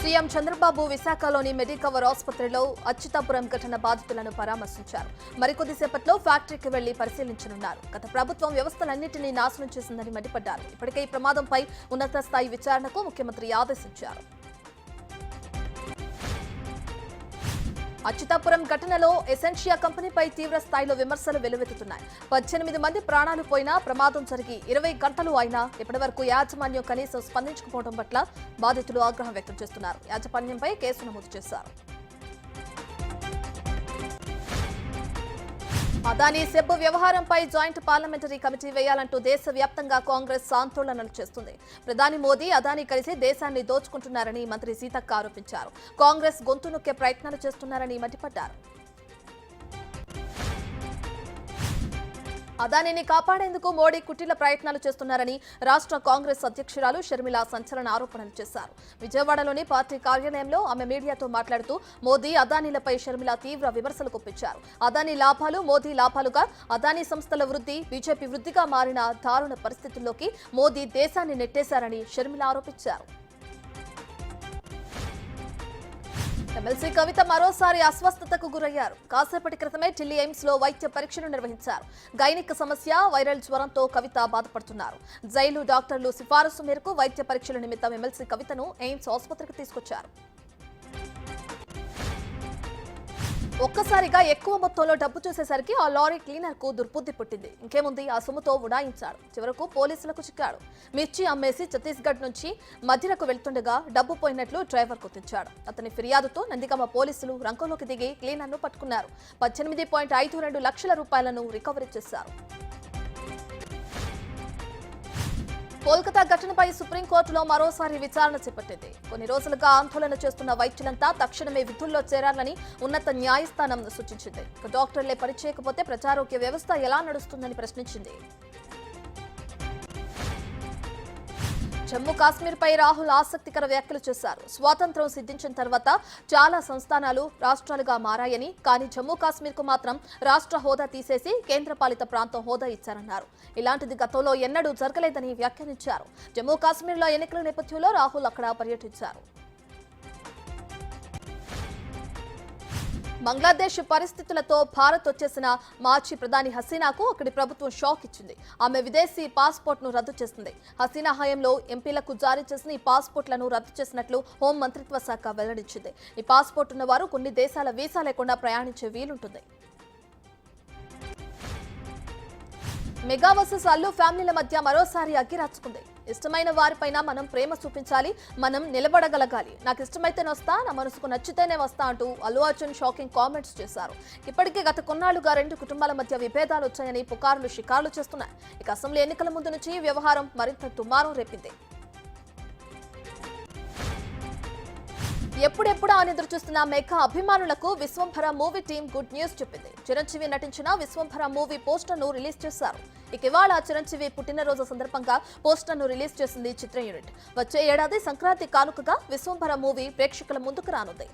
CM Chandrababu విశాఖలోని Medicover ఆసుపత్రిలో అచ్యుతాపురం ఘటన బాధితులను పరామర్శించారు. మరికొద్దిసేపట్లో ఫ్యాక్టరీకి వెళ్లి పరిశీలించనున్నారు. గత ప్రభుత్వం వ్యవస్థలన్నింటినీ నాశనం చేసిందని మండిపడ్డారు. ఇప్పటికే ఈ ప్రమాదంపై ఉన్నత స్థాయి విచారణకు ముఖ్యమంత్రి ఆదేశించారు. అచ్యుతాపురం ఘటనలో ఎసెన్షియా కంపెనీపై తీవ్ర స్థాయిలో విమర్శలు వెల్లువెత్తుతున్నాయి. 18 మంది ప్రాణాలు పోయినా ప్రమాదం జరిగి 20 గంటలు అయినా ఇప్పటివరకు యాజమాన్యం కనీసం స్పందించకపోవడం పట్ల బాధితులు ఆగ్రహం వ్యక్తం చేస్తున్నారు. యాజమాన్యంపై కేసు నమోదు చేశారు. అదానీ సెబ్ వ్యవహారంపై జాయింట్ పార్లమెంటరీ కమిటీ వేయాలంటూ దేశవ్యాప్తంగా కాంగ్రెస్ ఆందోళనలు చేస్తుంది. ప్రధాని మోదీ అదానీ కలిసి దేశాన్ని దోచుకుంటున్నారని మంత్రి సీతక్క ఆరోపించారు. కాంగ్రెస్ గొంతు నొక్కే ప్రయత్నాలు చేస్తున్నారని మండిపడ్డారు. అదానీని కాపాడేందుకు మోడీ కుటిల ప్రయత్నాలు చేస్తున్నారని రాష్ట్ర కాంగ్రెస్ అధ్యక్షురాలు షర్మిల సంచలన ఆరోపణలు చేశారు. విజయవాడలోని పార్టీ కార్యాలయంలో ఆమె మీడియాతో మాట్లాడుతూ మోదీ అదానీలపై షర్మిల తీవ్ర విమర్శలు గుప్పించారు. అదానీ లాభాలు మోదీ లాభాలుగా, అదానీ సంస్థల వృద్ధి బీజేపీ వృద్ధిగా మారిన దారుణ పరిస్థితుల్లోకి మోదీ దేశాన్ని నెట్టేశారని షర్మిల ఆరోపించారు. ఎమ్మెల్సీ కవిత మరోసారి అస్వస్థతకు గురయ్యారు. కాసేపటి క్రితమే ఢిల్లీ ఎయిమ్స్ లో వైద్య పరీక్షలు నిర్వహించారు. గైనిక్ సమస్య, వైరల్ జ్వరంతో కవిత బాధపడుతున్నారు. జైలు డాక్టర్లు సిఫారసు మేరకు వైద్య పరీక్షల నిమిత్తం ఎమ్మెల్సీ కవితను ఎయిమ్స్ ఆసుపత్రికి తీసుకొచ్చారు. ఒక్కసారిగా ఎక్కువ మొత్తంలో డబ్బు చూసేసరికి ఆ లారీ క్లీనర్ కు దుర్బుద్ధి పుట్టింది. ఇంకేముంది, ఆ సొమ్ముతో ఉడాయించాడు. చివరకు పోలీసులకు చిక్కాడు. మిర్చి అమ్మేసి ఛత్తీస్గఢ్ నుంచి మధ్యలకు వెళ్తుండగా డబ్బు పోయినట్లు డ్రైవర్ గుర్తించాడు. అతని ఫిర్యాదుతో నందిగామ పోలీసులు రంగంలోకి దిగి క్లీనర్ ను పట్టుకున్నారు. 18.52 లక్షల రూపాయలను రికవరీ చేశారు. కోల్కతా ఘటనపై సుప్రీంకోర్టులో మరోసారి విచారణ చేపట్టింది. కొన్ని రోజులుగా ఆందోళన చేస్తున్న వైద్యులంతా తక్షణమే విధుల్లో చేరాలని ఉన్నత న్యాయస్థానం సూచించింది. డాక్టర్లే పనిచేయకపోతే ప్రజారోగ్య వ్యవస్థ ఎలా నడుస్తుందని ప్రశ్నించింది. జమ్మూ కాశ్మీర్పై రాహుల్ ఆసక్తికర వ్యాఖ్యలు చేశారు. స్వాతంత్ర్యం సిద్ధించిన తర్వాత చాలా సంస్థానాలు రాష్ట్రాలుగా మారాయని, కానీ జమ్మూ కాశ్మీర్కు మాత్రం రాష్ట్ర హోదా తీసేసి కేంద్రపాలిత ప్రాంతం హోదా ఇచ్చారన్నారు. ఇలాంటిది గతంలో ఎన్నడూ జరగలేదని వ్యాఖ్యానించారు. జమ్మూ కాశ్మీర్లో ఎన్నికల నేపథ్యంలో రాహుల్ అక్కడ పర్యటించారు. బంగ్లాదేశ్ పరిస్థితులతో భారత్ వచ్చేసిన మాజీ ప్రధాని హసీనాకు అక్కడి ప్రభుత్వం షాక్ ఇచ్చింది. ఆమె విదేశీ పాస్పోర్ట్ ను రద్దు చేసింది. హసీనా హయాంలో ఎంపీలకు జారీ చేసిన ఈ పాస్పోర్ట్లను రద్దు చేసినట్లు హోం మంత్రిత్వ శాఖ వెల్లడించింది. ఈ పాస్పోర్ట్ ఉన్నవారు కొన్ని దేశాల వీసా లేకుండా ప్రయాణించే వీలుంటుంది. మెగా వర్సెస్ అల్లు ఫ్యామిలీల మధ్య మరోసారి అగ్గిరాచుకుంది. ఇష్టమైన వారిపైన మనం ప్రేమ చూపించాలి, మనం నిలబడగలగాలి. నాకు ఇష్టమైతేనే వస్తా, నా మనసుకు నచ్చితేనే వస్తా అంటూ అల్లు అర్జున్ షాకింగ్ కామెంట్స్ చేశారు. ఇప్పటికే గత కొన్నాళ్లుగా 2 కుటుంబాల మధ్య విభేదాలు వచ్చాయని పుకార్లు షికార్లు చేస్తున్నాయి. ఇక అసెంబ్లీ ఎన్నికల ముందు నుంచి ఈ వ్యవహారం మరింత దుమారం రేపింది. ఎప్పుడెప్పుడా అని ఎదురుచూస్తున్న మెగా అభిమానులకు Vishwambhara movie team good news చెప్పింది. చిరంజీవి నటించిన విశ్వంభర మూవీ పోస్టర్ ను రిలీజ్ చేశారు. ఇక ఇవాళ చిరంజీవి పుట్టినరోజు సందర్భంగా పోస్టర్ ను రిలీజ్ చేసింది చిత్ర యూనిట్. వచ్చే ఏడాది సంక్రాంతి కానుకగా విశ్వంభర మూవీ ప్రేక్షకుల ముందుకు రానుంది.